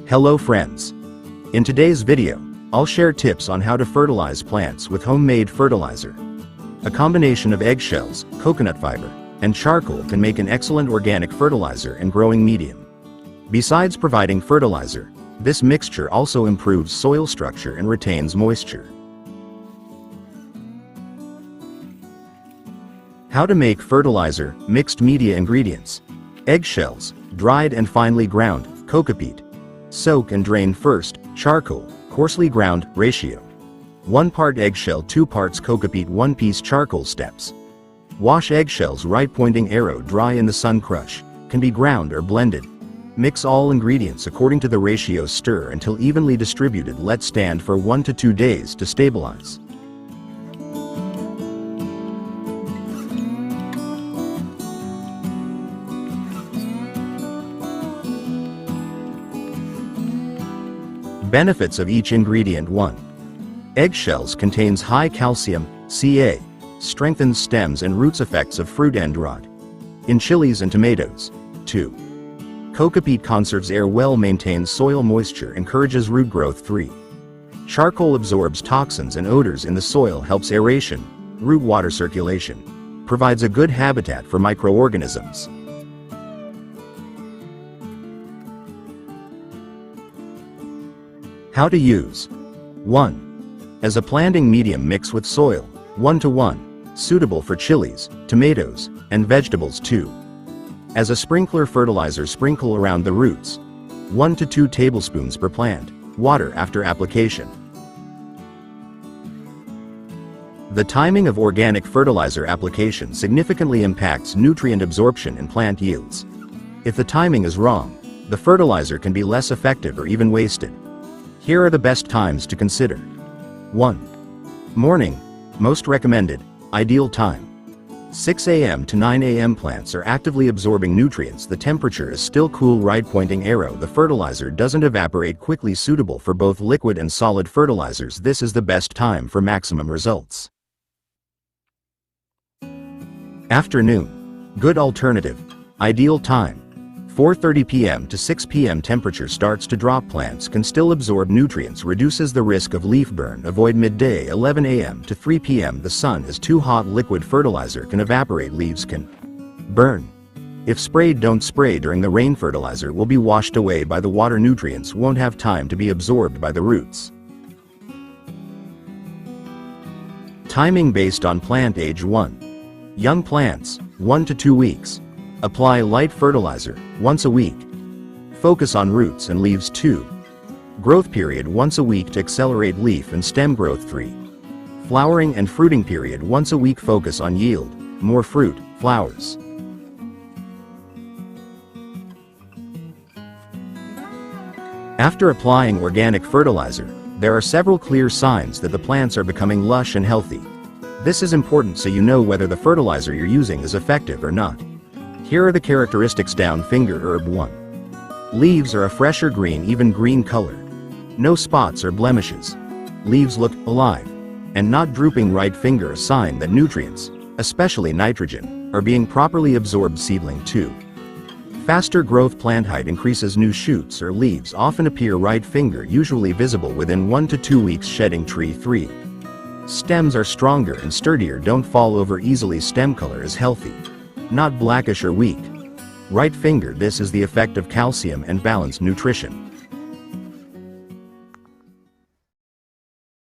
Hello friends. In today's video, I'll share tips on how to fertilize plants with homemade fertilizer. A combination of eggshells, coconut fiber, and charcoal can make an excellent organic fertilizer and growing medium. Besides providing fertilizer, this mixture also improves soil structure and retains moisture. How to make fertilizer, mixed media ingredients. Eggshells, dried and finely ground, cocopeat. Soak and drain first, charcoal, coarsely ground, ratio. 1 part eggshell, 2 parts cocopeat, 1 piece charcoal. Steps. Wash eggshells, right pointing arrow, dry in the sun, crush. Can be ground or blended. Mix all ingredients according to the ratio, stir until evenly distributed, let stand for 1 to 2 days to stabilize. Benefits of each ingredient. 1. Eggshells contains high calcium, Ca. Strengthens stems and roots. Effects of fruit end rot in chilies and tomatoes. 2. Cocopeat conserves air well, maintains soil moisture, encourages root growth. 3. Charcoal absorbs toxins and odors in the soil, helps aeration, root water circulation, provides a good habitat for microorganisms. How to use. 1. As a planting medium, mix with soil, 1:1, suitable for chilies, tomatoes, and vegetables. 2. As a sprinkler fertilizer, sprinkle around the roots, 1 to 2 tablespoons per plant, water after application. The timing of organic fertilizer application significantly impacts nutrient absorption and plant yields. If the timing is wrong, the fertilizer can be less effective or even wasted. Here are the best times to consider. 1. Morning, most recommended, ideal time. 6 a.m. to 9 a.m. Plants are actively absorbing nutrients, the temperature is still cool, right pointing arrow, the fertilizer doesn't evaporate quickly, suitable for both liquid and solid fertilizers. This is the best time for maximum results. Afternoon, good alternative, ideal time. 4:30 p.m. to 6 p.m. Temperature starts to drop, plants can still absorb nutrients, reduces the risk of leaf burn. Avoid midday. 11 a.m. to 3 p.m. The sun is too hot, liquid fertilizer can evaporate, leaves can burn. If sprayed, don't spray during the rain, fertilizer will be washed away by the water, nutrients won't have time to be absorbed by the roots. Timing based on plant age. 1. Young plants, 1 to 2 weeks. Apply light fertilizer, once a week. Focus on roots and leaves. 2. Growth period, once a week to accelerate leaf and stem growth. 3. Flowering and fruiting period, once a week. Focus on yield, more fruit, flowers. After applying organic fertilizer, there are several clear signs that the plants are becoming lush and healthy. This is important so you know whether the fertilizer you're using is effective or not. Here are the characteristics. Down finger herb. 1. Leaves are a fresher green, even green color. No spots or blemishes. Leaves look alive and not drooping. Right finger, a sign that nutrients, especially nitrogen, are being properly absorbed. Seedling. 2. Faster growth, plant height increases, new shoots or leaves often appear. Right finger, usually visible within 1 to 2 weeks. Shedding tree. 3. Stems are stronger and sturdier, don't fall over easily. Stem color is healthy, not blackish or weak. Right finger, this is the effect of calcium and balanced nutrition.